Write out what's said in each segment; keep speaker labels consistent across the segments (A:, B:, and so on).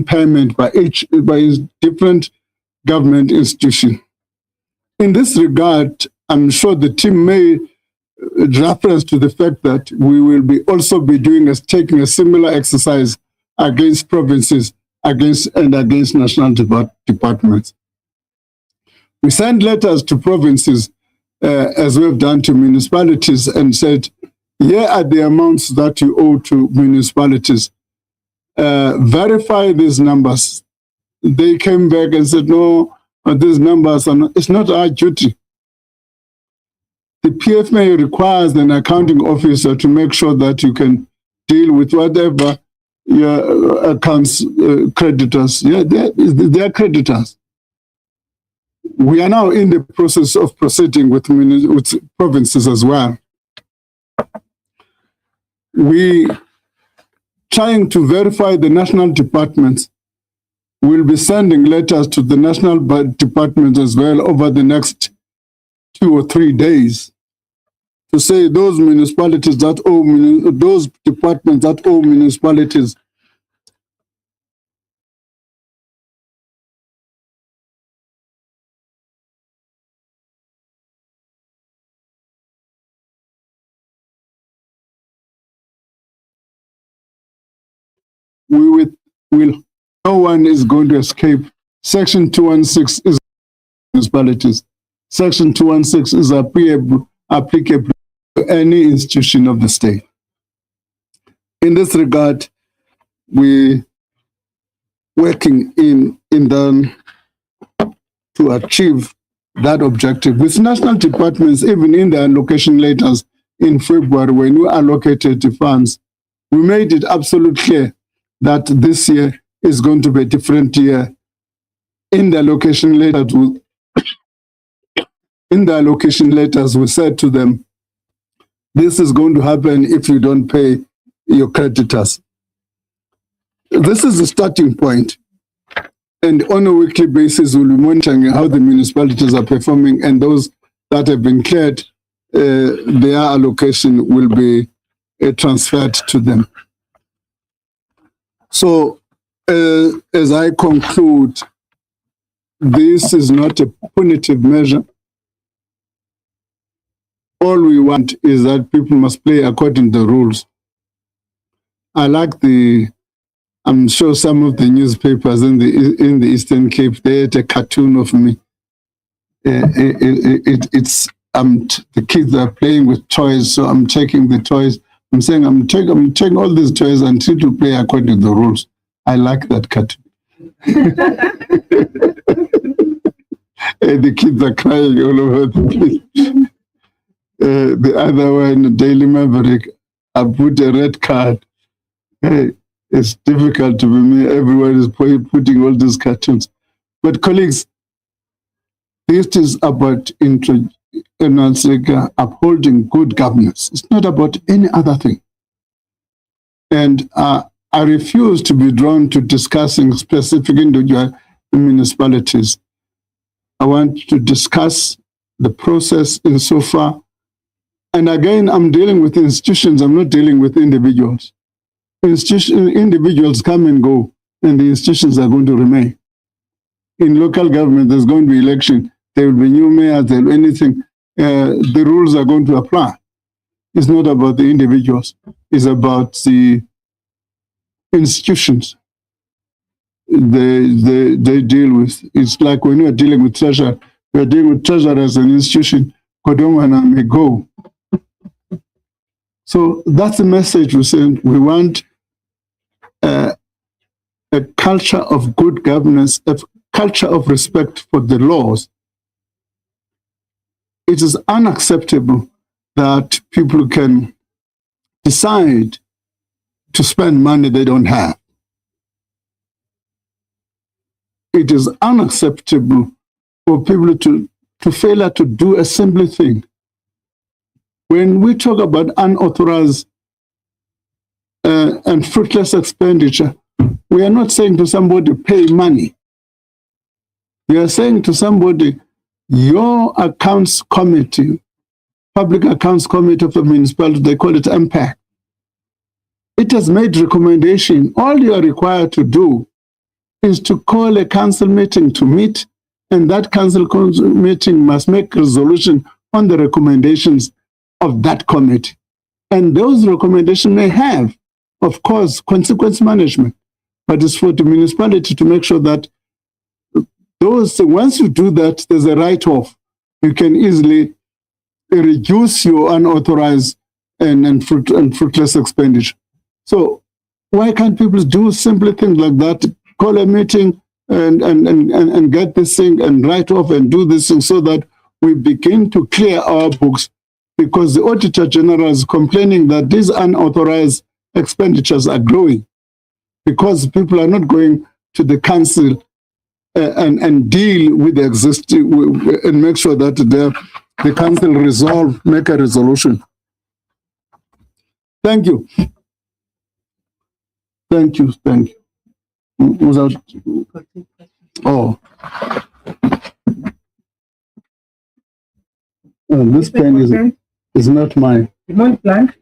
A: payment by different government institution. In this regard, I'm sure the team made reference to the fact that we will also be taking a similar exercise against provinces, against national departments. We send letters to provinces, as we've done to municipalities, and said, here are the amounts that you owe to municipalities. Verify these numbers. They came back and said, no, these numbers are not, it's not our duty. The PFMA requires an accounting officer to make sure that you can deal with whatever your accounts creditors. Yeah, they're creditors. We are now in the process of proceeding with provinces as well. We trying to verify the national departments. We'll be sending letters to the national departments as well over the next 2 or 3 days to say those municipalities that owe, those departments that owe municipalities no one is going to escape. Section 216 is municipalities. Section 216 is applicable to any institution of the state. In this regard, we're working to achieve that objective. With national departments, even in the allocation letters in February, when we allocated the funds, we made it absolutely clear that this year is going to be a different year. In the allocation letters, we said to them, this is going to happen if you don't pay your creditors. This is the starting point. And on a weekly basis, we'll be monitoring how the municipalities are performing, and those that have been cleared, their allocation will be transferred to them. So, as I conclude, this is not a punitive measure. All we want is that people must play according to the rules. I like I'm sure some of the newspapers in the Eastern Cape, they had a cartoon of me. The kids are playing with toys, so I'm taking the toys. I'm saying I'm taking all these toys until you play according to the rules. I like that cartoon. The kids are crying all over the place. The other one, Daily Maverick, I put a red card. Hey, it's difficult to be me. Everyone is putting all these cartoons. But colleagues, this is about upholding good governance. It's not about any other thing. And I refuse to be drawn to discussing specific individual municipalities. I want to discuss the process insofar. And again, I'm dealing with institutions. I'm not dealing with individuals. Individuals come and go, and the institutions are going to remain. In local government, there's going to be election. There will be new mayors, there will be anything. The rules are going to apply. It's not about the individuals. It's about the institutions they deal with. It's like when you're dealing with treasurer, you're dealing with treasurer as an institution. Kodongwana may go. So that's the message we send. We want a culture of good governance, a culture of respect for the laws. It is unacceptable that people can decide to spend money they don't have. It is unacceptable for people to fail to do a simple thing. When we talk about unauthorized and fruitless expenditure, we are not saying to somebody, pay money. We are saying to somebody, your accounts committee, public accounts committee of the municipality, they call it impact. It has made recommendation. All you are required to do is to call a council meeting to meet, and that council meeting must make a resolution on the recommendations of that committee. And those recommendations may have, of course, consequence management, but it's for the municipality to make sure that once you do that, there's a write-off. You can easily reduce your unauthorized and fruitless expenditure. So why can't people do simple things like that? Call a meeting and get this thing and write off and do this thing so that we begin to clear our books, because the Auditor General is complaining that these unauthorized expenditures are growing because people are not going to the council and deal with the existing and make sure that the council make a resolution. Thank you. Thank you. Thank you. Oh. This pen is not mine.
B: You want blank?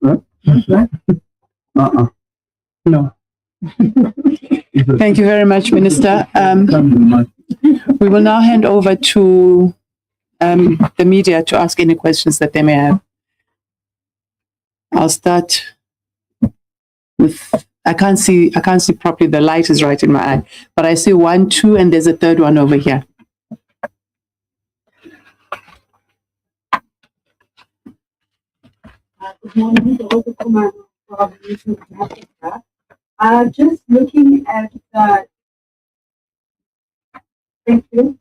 A: Huh?
B: Blank?
A: No.
C: Thank you very much, Minister. We will now hand over to the media to ask any questions that they may have. I'll start with, I can't see properly, the light is right in my eye, but I see 1, 2, and there's a third one over here.
D: Good morning, just looking at the, thank you.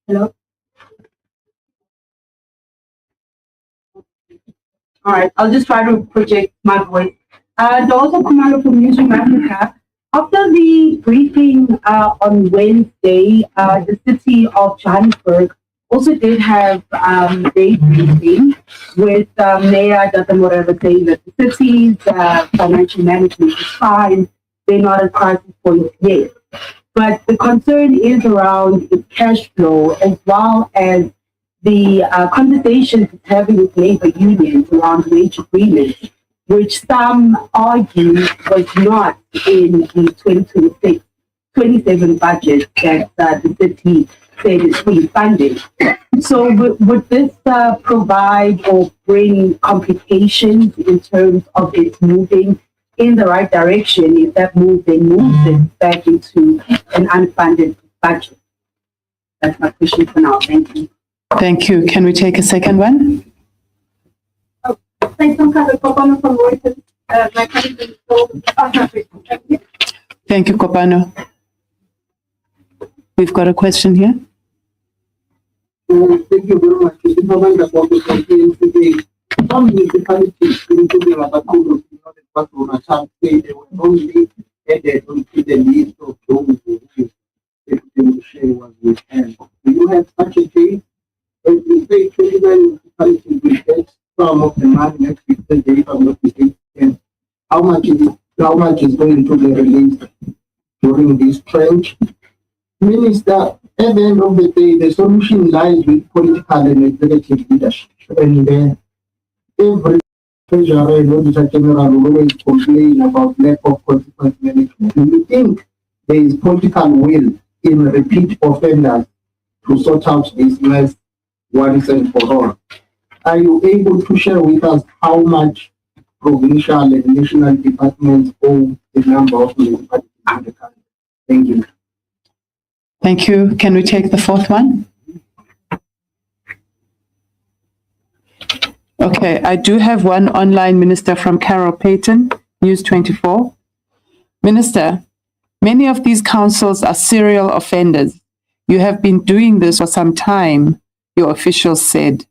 D: Hello. All right, I'll just try to project my voice. Also, Commander from Newsroom Africa. After the briefing on Wednesday, the city of Johannesburg also did have a briefing with Mayor Datamoreva saying that the city's financial management is fine. They're not at crisis point yet. But the concern is around its cash flow, as well as the conversations it's having with labor unions around wage agreements, which some argue was not in the 2026-27 budget that the city said is fully funded. So would this provide or bring complications in terms of it moving in the right direction if that move then moves it back into an unfunded budget? That's my question for now. Thank you.
C: Thank you. Can we take a second one?
D: Thanks, I'm kind of Kopano from Reuters. My question is thank you.
C: Thank you, Kopano. We've got a question here.
B: Thank you very much. This is about the campaign today. Some municipalities, including Abakuru, say they were only added onto the list of those who the share was withheld. Do you have such a case? If you say 29 municipalities will get some of the money next week, if I'm not mistaken, how much is going to be released during this trench? Minister, at the end of the day, the solution lies with political and executive leadership. And every treasurer and auditor general will always complain about lack of consequence management. Do you think there is political will in repeat offenders to sort out this mess once and for all? Are you able to share with us how much provincial and national departments owe the number of municipalities in the country? Thank you.
C: Thank you. Can we take the fourth one? Okay, I do have one online, Minister, from Carol Payton, News 24. Minister, many of these councils are serial offenders. You have been doing this for some time, your officials said.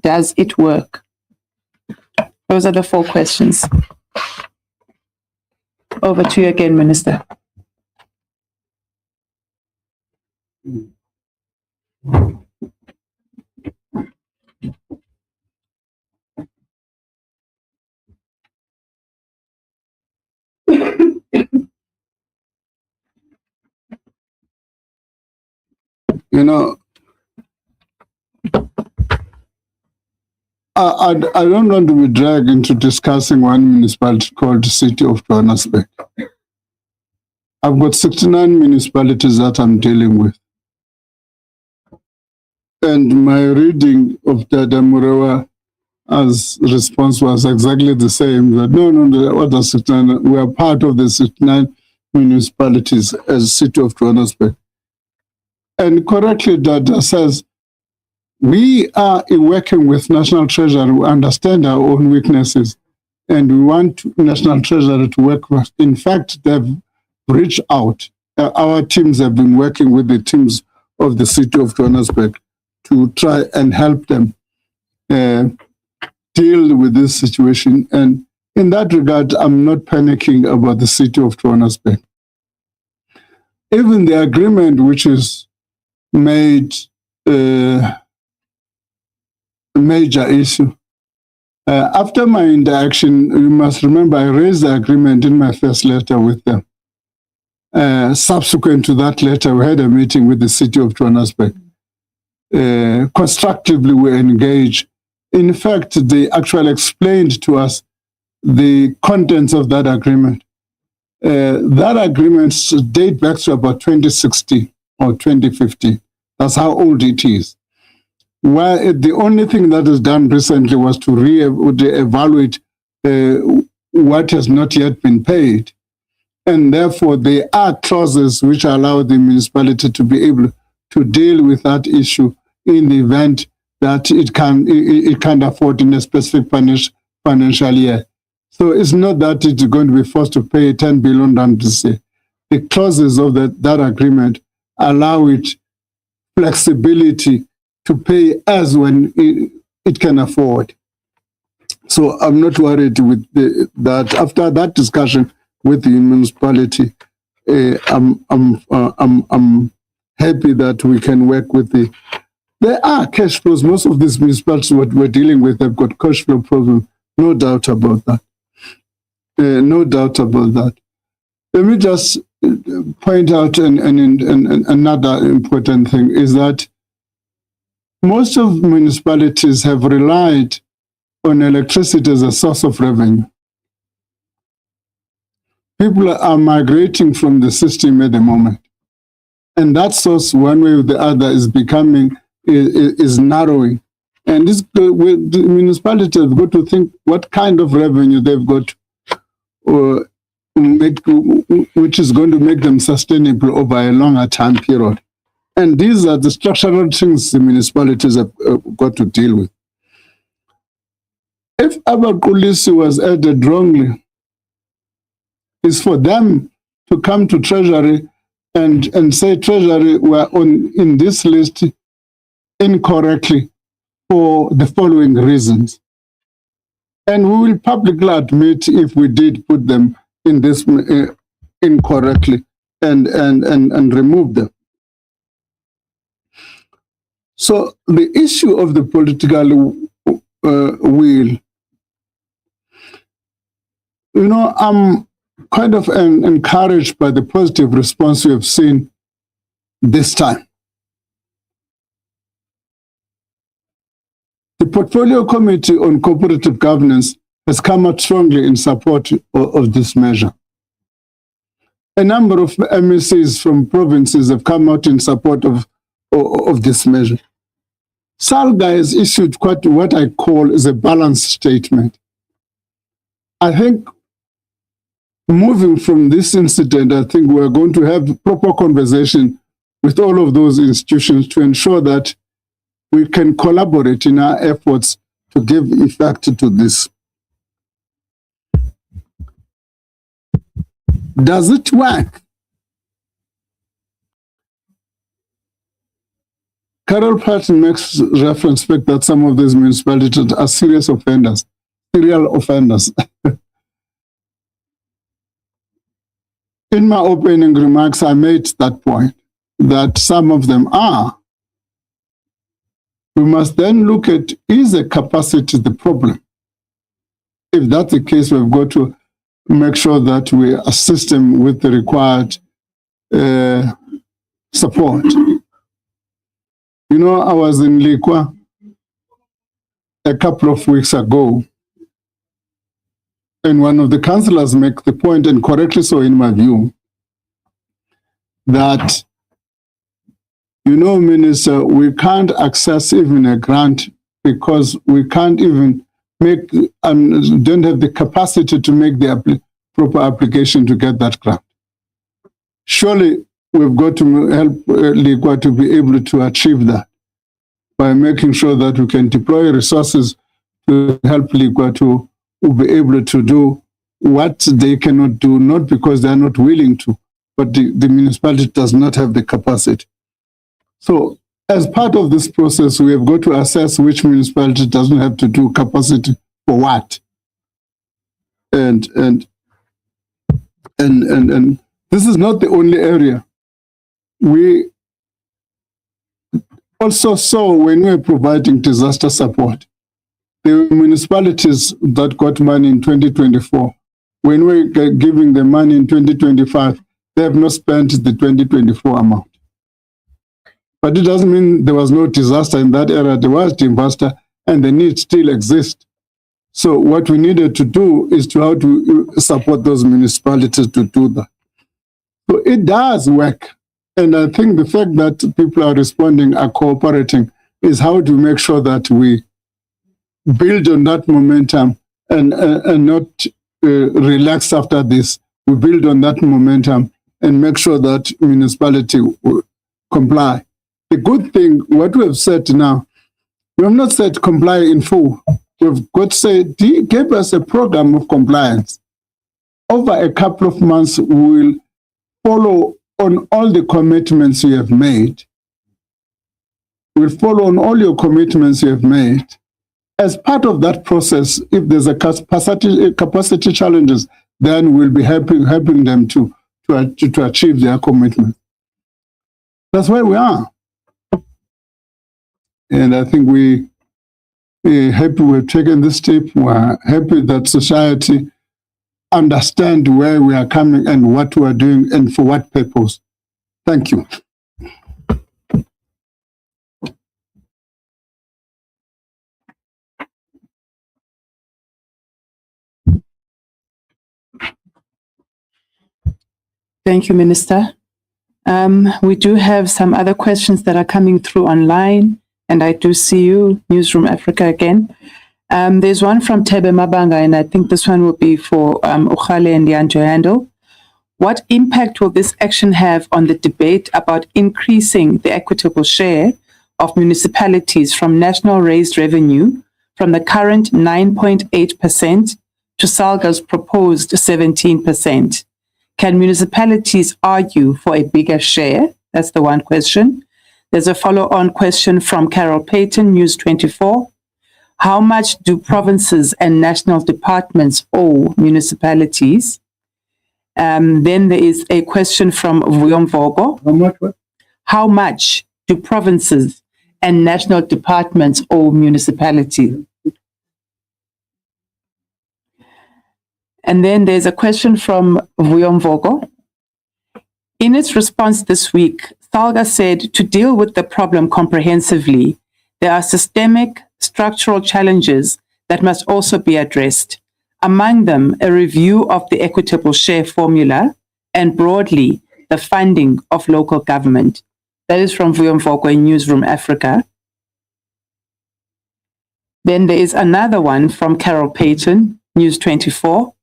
C: Does it work? Those are the 4 questions. Over to you again, Minister.
A: You know, I don't want to be dragged into discussing one municipality called the City of Johannesburg. I've got 69 municipalities that I'm dealing with. And my reading of Dada Murewa as response was exactly the same, that no, what are 69? We are part of the 69 municipalities as City of Johannesburg. And correctly, Dada says, we are working with National Treasury. We understand our own weaknesses, and we want National Treasury to work with. In fact, they've reached out. Our teams have been working with the teams of the City of Johannesburg to try and help them deal with this situation. And in that regard, I'm not panicking about the City of Johannesburg. Even the agreement which is made a major issue. After my interaction, you must remember I raised the agreement in my first letter with them. Subsequent to that letter, we had a meeting with the City of Johannesburg. Constructively, we engaged. In fact, they actually explained to us the contents of that agreement. That agreement dates back to about 2016 or 2015. That's how old it is. Where the only thing that is done recently was to re-evaluate what has not yet been paid. And therefore, there are clauses which allow the municipality to be able to deal with that issue in the event that it can't afford in a specific financial year. So it's not that it's going to be forced to pay 10 billion rand this year. The clauses of that agreement allow it flexibility to pay as when it can afford. So I'm not worried with that. After that discussion with the municipality, I'm happy that we can work with the. There are cash flows. Most of these municipalities what we're dealing with have got cash flow problems. No doubt about that. No doubt about that. Let me just point out another important thing is that most of municipalities have relied on electricity as a source of revenue. People are migrating from the system at the moment. And that source, one way or the other, is narrowing. And the municipalities have got to think what kind of revenue they've got which is going to make them sustainable over a longer time period. And these are the structural things the municipalities have got to deal with. If Abakulisi was added wrongly, it's for them to come to Treasury and say, Treasury, we're in this list incorrectly for the following reasons. And we will publicly admit if we did put them in this incorrectly and remove them. So the issue of the political will, I'm kind of encouraged by the positive response we have seen this time. The Portfolio Committee on Cooperative Governance has come out strongly in support of this measure. A number of MECs from provinces have come out in support of this measure. SALGA has issued what I call is a balanced statement. I think moving from this incident, I think we're going to have proper conversation with all of those institutions to ensure that we can collaborate in our efforts to give effect to this. Does it work? Carol Patton makes reference back that some of these municipalities are serial offenders. In my opening remarks, I made that point, that some of them are. We must then look at, is the capacity the problem? If that's the case, we've got to make sure that we assist them with the required support. I was in Likwa a couple of weeks ago, and one of the councillors make the point, and correctly so in my view, that, you know, Minister, we can't access even a grant because we can't even make, don't have the capacity to make the proper application to get that grant. Surely we've got to help LIGWA to be able to achieve that by making sure that we can deploy resources to help LIGWA to be able to do what they cannot do, not because they are not willing to, but the municipality does not have the capacity. So as part of this process, we have got to assess which municipality doesn't have to do capacity for what. And this is not the only area. We also saw when we were providing disaster support, the municipalities that got money in 2024, when we're giving the money in 2025, they have not spent the 2024 amount. But it doesn't mean there was no disaster in that area. There was disaster and the need still exists. So what we needed to do is to how to support those municipalities to do that. So it does work. And I think the fact that people are responding, are cooperating, is how to make sure that we build on that momentum and not relax after this. We build on that momentum and make sure that municipality will comply. The good thing, what we have said now, we have not said comply in full. We've got to say, give us a program of compliance. Over a couple of months, we will follow on all the commitments you have made. We'll follow on all your commitments you have made. As part of that process, if there's a capacity challenges, then we'll be helping them to achieve their commitment. That's where we are. And I think we're happy we've taken this step. We're happy that society understand where we are coming and what we are doing and for what purpose. Thank you.
C: Thank you, Minister. We do have some other questions that are coming through online, and I do see you, Newsroom Africa, again. There's one from Tebe Mabanga, and I think this one will be for Ukhale and Jan to handle. What impact will this action have on the debate about increasing the equitable share of municipalities from national raised revenue from the current 9.8% to SALGA's proposed 17%? Can municipalities argue for a bigger share? That's the one question. There's a follow-on question from Carol Payton, News 24. How much do provinces and national departments owe municipalities? Then there is a question from Vuyomvogo.
A: How much? What?
C: How much do provinces and national departments owe municipalities? And then there's a question from Vuyomvogo. In its response this week, SALGA said to deal with the problem comprehensively, there are systemic structural challenges that must also be addressed. Among them, a review of the equitable share formula and broadly the funding of local government. That is from Vuyomvogo in Newsroom Africa. Then there is another one from Carol Payton, News 24.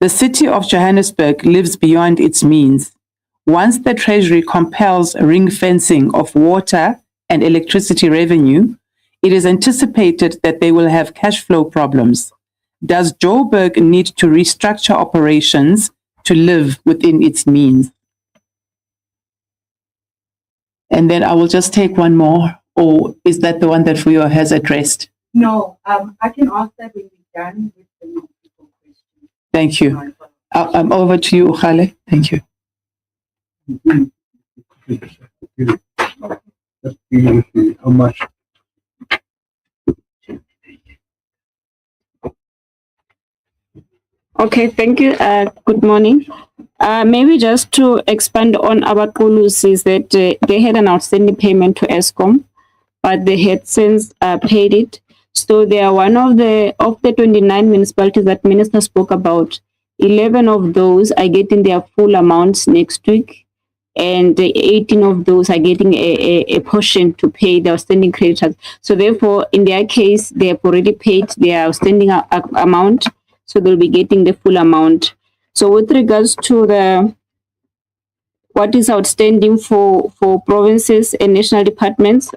C: The city of Johannesburg lives beyond its means. Once the Treasury compels ring fencing of water and electricity revenue, it is anticipated that they will have cash flow problems. Does Joburg need to restructure operations to live within its means? And then I will just take one more, or is that the one that Vuyo has addressed?
D: No, I can ask that when we're done with the multiple questions.
C: Thank you. I'm over to you, Ukhale. Thank you.
A: How much?
E: Okay, thank you. Good morning. Maybe just to expand on our policies that they had an outstanding payment to ESCOM, but they had since paid it. So they are one of the 29 municipalities that Minister spoke about. 11 of those are getting their full amounts next week, and 18 of those are getting a portion to pay the outstanding creditors. So therefore, in their case, they have already paid their outstanding amount, so they'll be getting the full amount. So with regards to the what is outstanding for provinces and national departments,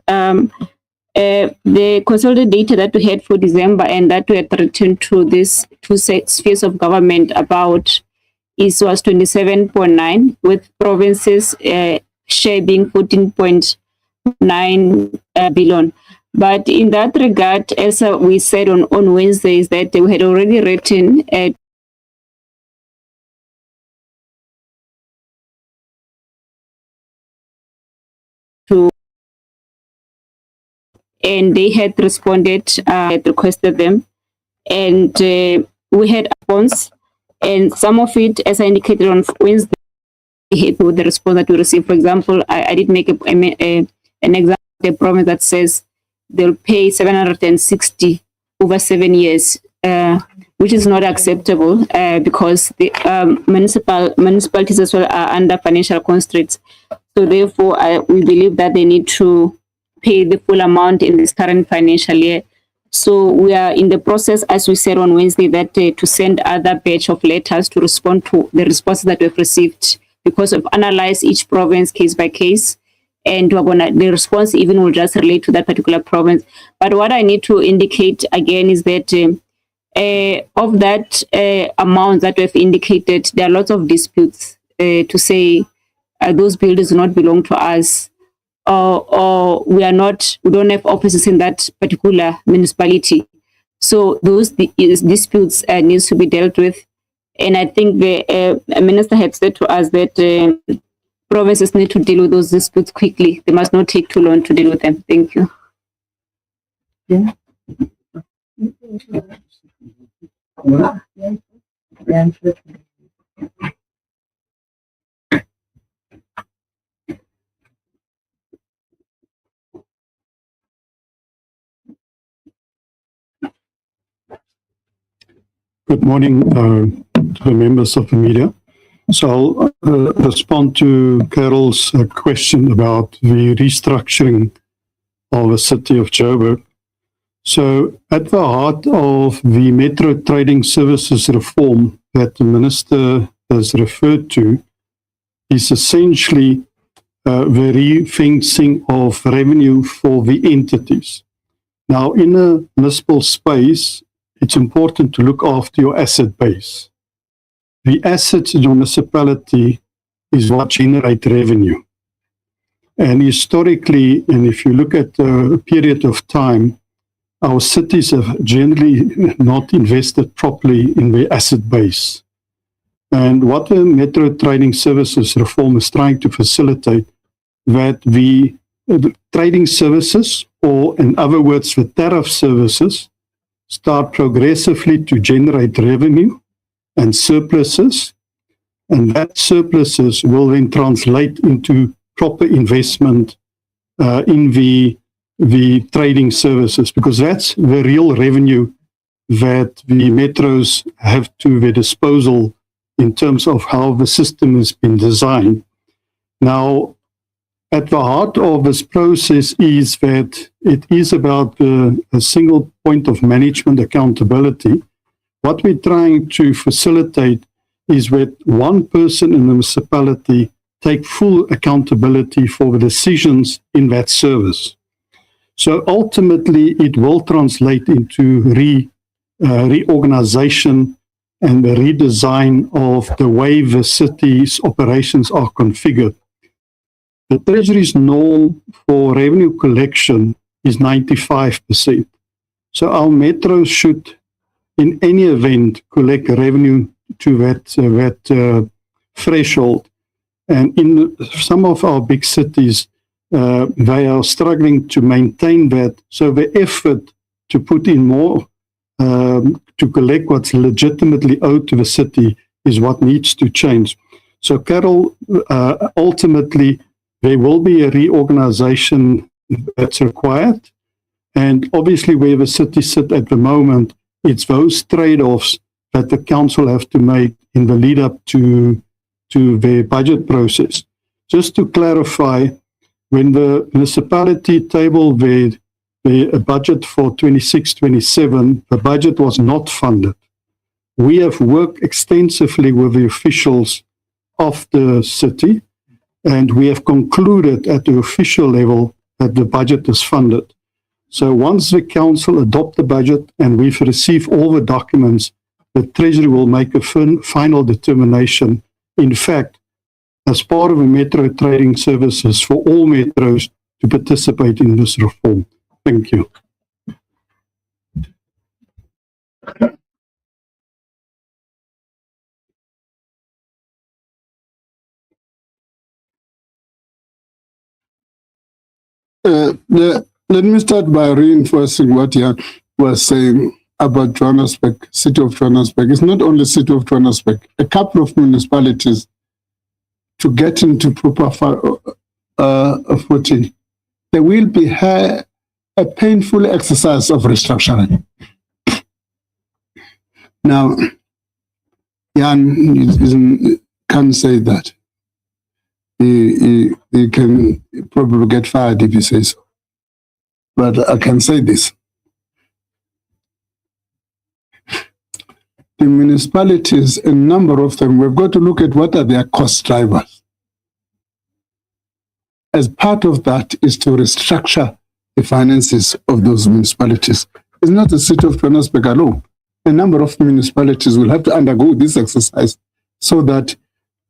E: the consolidated data that we had for December and that we had returned to these two spheres of government about was 27.9, with provinces share being 14.9 billion. But in that regard, as we said on Wednesday, is that we had already written to, and they had responded, had requested them, and we had a response, and some of it, as I indicated on Wednesday, with the response that we received. For example, I did make an example of a province that says they'll pay 760 over 7 years, which is not acceptable because the municipalities as well are under financial constraints. So therefore, we believe that they need to pay the full amount in this current financial year. So we are in the process, as we said on Wednesday, that to send other batch of letters to respond to the responses that we've received, because we've analyzed each province case by case, and the response even will just relate to that particular province. But what I need to indicate again is that of that amount that we've indicated, there are lots of disputes to say those buildings do not belong to us, or we don't have offices in that particular municipality. So those disputes needs to be dealt with. And I think the minister had said to us that provinces need to deal with those disputes quickly. They must not take too long to deal with them. Thank you.
B: Yeah.
A: Good morning to the members of the media. So I'll respond to Carol's question about the restructuring of the city of Joburg. So at the heart of the Metro Trading Services reform that the Minister has referred to is essentially the refinancing of revenue for the entities. Now, in a municipal space, it's important to look after your asset base. The assets in your municipality is what generate revenue. And historically, and if you look at a period of time, our cities have generally not invested properly in their asset base. And what the Metro Trading Services reform is trying to facilitate, that the trading services, or in other words, the tariff services, start progressively to generate revenue and surpluses, and that surpluses will then translate into proper investment in the trading services, because that's the real revenue that the metros have to their disposal in terms of how the system has been designed. Now, at the heart of this process is that it is about a single point of management accountability. What we're trying to facilitate is that one person in the municipality take full accountability for the decisions in that service. So ultimately, it will translate into reorganization and the redesign of the way the city's operations are configured. The Treasury's norm for revenue collection is 95%. So our metros should, in any event, collect revenue to that threshold. And in some of our big cities, they are struggling to maintain that. So the effort to put in more to collect what's legitimately owed to the city is what needs to change. So, Carol, ultimately, there will be a reorganization that's required.
F: And obviously, where the city sit at the moment, it's those trade-offs that the council have to make in the lead up to their budget process. Just to clarify, when the municipality tabled their budget for 26-27, the budget was not funded. We have worked extensively with the officials of the city, and we have concluded at the official level that the budget is funded. So once the council adopt the budget and we've received all the documents, the Treasury will make a final determination. In fact, as part of the metro trading services for all metros to participate in this reform. Thank you.
A: Let me start by reinforcing what Jan was saying about Johannesburg, City of Johannesburg. It's not only City of Johannesburg. A couple of municipalities to get into proper footing, there will be a painful exercise of restructuring. Now, Jan can't say that. He can probably get fired if he says so. But I can say this. The municipalities, a number of them, we've got to look at what are their cost drivers. As part of that is to restructure the finances of those municipalities. It's not the City of Johannesburg alone. A number of municipalities will have to undergo this exercise so that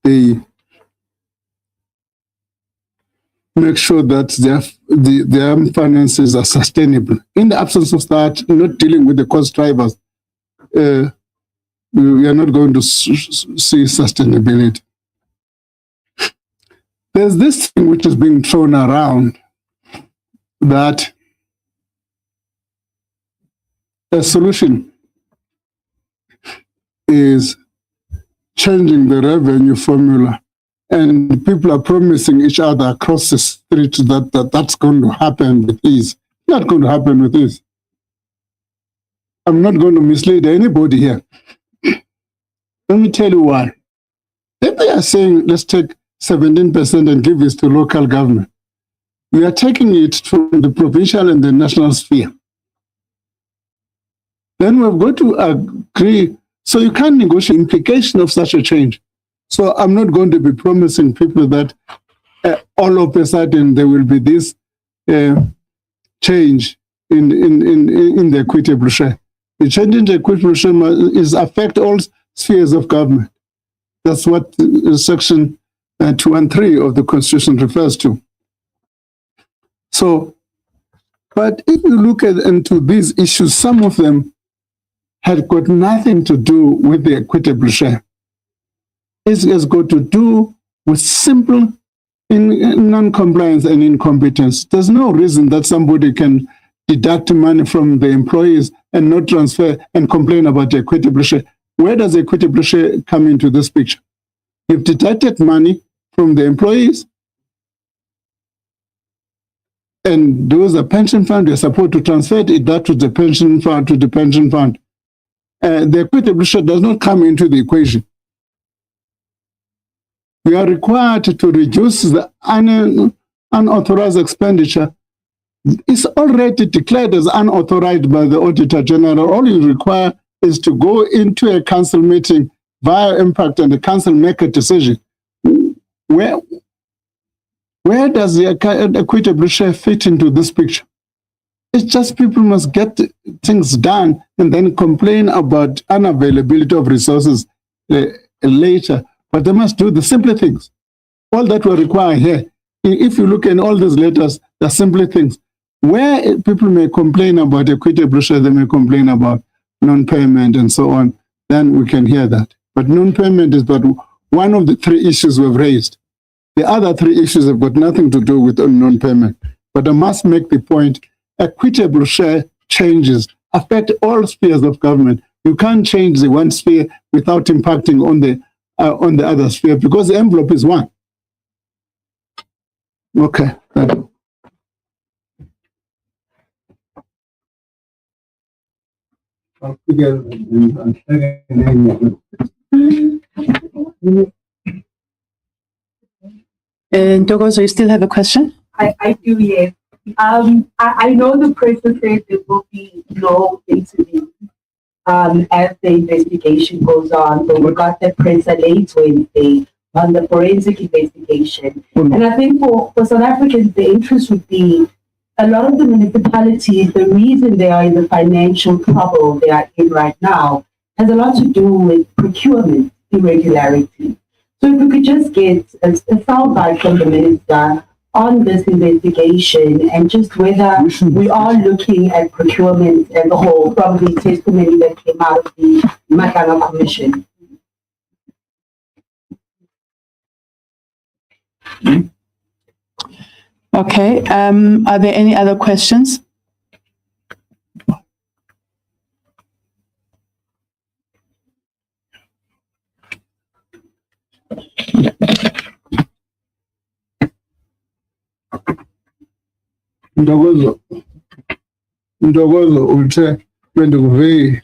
A: they make sure that their finances are sustainable. In the absence of that, not dealing with the cost drivers, we are not going to see sustainability. There's this thing which is being thrown around that a solution is changing the revenue formula, and people are promising each other across the street that that's going to happen with ease. Not going to happen with ease. I'm not going to mislead anybody here. Let me tell you why. If they are saying, let's take 17% and give this to local government, we are taking it from the provincial and the national sphere. Then we've got to agree. So you can't negotiate implication of such a change. So I'm not going to be promising people that all of a sudden there will be this change in the equitable share. The change in the equitable share is affect all spheres of government. That's what Section 213 of the Constitution refers to. So, but if you look into these issues, some of them had got nothing to do with the equitable share. It has got to do with simple non-compliance and incompetence. There's no reason that somebody can deduct money from the employees and not transfer and complain about the equitable share. Where does the equitable share come into this picture? You've deducted money from the employees, and those are pension fund, you're supposed to transfer that to the pension fund, the equitable share does not come into the equation. We are required to reduce the unauthorized expenditure. It's already declared as unauthorized by the Auditor General. All you require is to go into a council meeting via impact and the council make a decision. Where does the equitable share fit into this picture? It's just people must get things done and then complain about unavailability of resources later. But they must do the simple things. All that we require here, if you look in all these letters, they're simple things. Where people may complain about equitable share, they may complain about non-payment and so on, then we can hear that. But non-payment is but one of the three issues we've raised. The other three issues have got nothing to do with non-payment. But I must make the point, equitable share changes affect all spheres of government. You can't change the one sphere without impacting on the other sphere, because the envelope is one. Okay.
C: Ntokozo, you still have a question?
D: I do, yes. I know the press has said there will be no interview as the investigation goes on, but we got the press late Wednesday on the forensic investigation. And I think for South Africans, the interest would be a lot of the municipalities, the reason they are in the financial trouble they are in right now has a lot to do with procurement irregularity. So if we could just get a soundbite from the minister on this investigation and just whether we are looking at procurement as a whole from the testimony that came out of the Makanga Commission.
C: Okay. Are there any other questions?
A: Ndogozo uthe bendikuve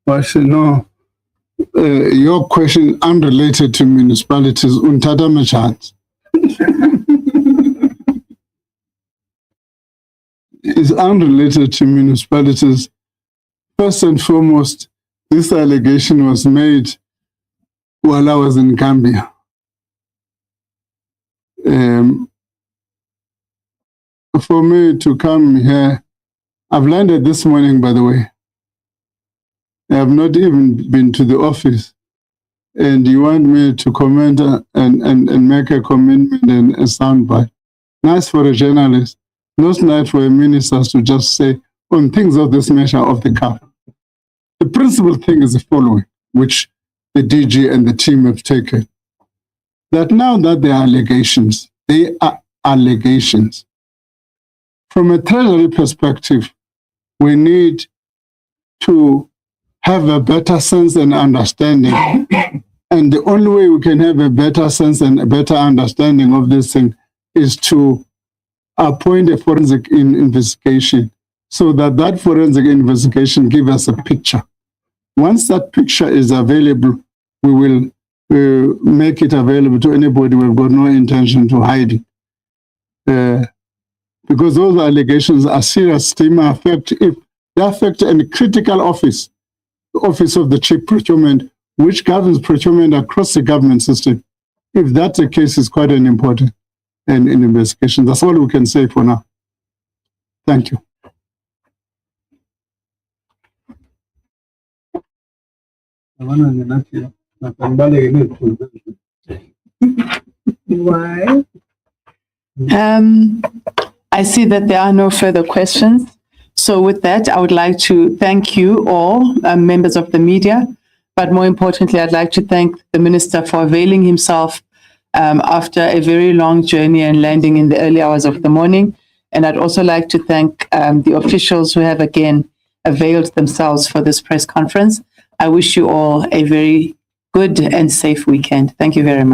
A: washo no your question unrelated to municipalities unthatha amachance. Is unrelated to municipalities. First and foremost, this allegation was made while I was in Gambia. For me to come here, I've landed this morning, by the way. I have not even been to the office. And you want me to comment and make a commitment and a soundbite. Nice for a journalist. Not nice for a minister to just say on things of this measure of the cuff. The principal thing is the following, which the DG and the team have taken. That now that there are allegations, they are allegations. From a Treasury perspective, we need to have a better sense and understanding. And the only way we can have a better sense and a better understanding of this thing is to appoint a forensic investigation so that that forensic investigation give us a picture. Once that picture is available, we will make it available to anybody who have got no intention to hide it. Because those allegations are serious. They may affect, if they affect a critical office, the office of the chief procurement, which governs procurement across the government system. If that's the case, it's quite an important investigation. That's all we can say for now. Thank you.
D: Why?
C: I see that there are no further questions. So with that, I would like to thank you all, members of the media, but more importantly, I'd like to thank the minister for availing himself after a very long journey and landing in the early hours of the morning. And I'd also like to thank the officials who have again availed themselves for this press conference. I wish you all a very good and safe weekend. Thank you very much.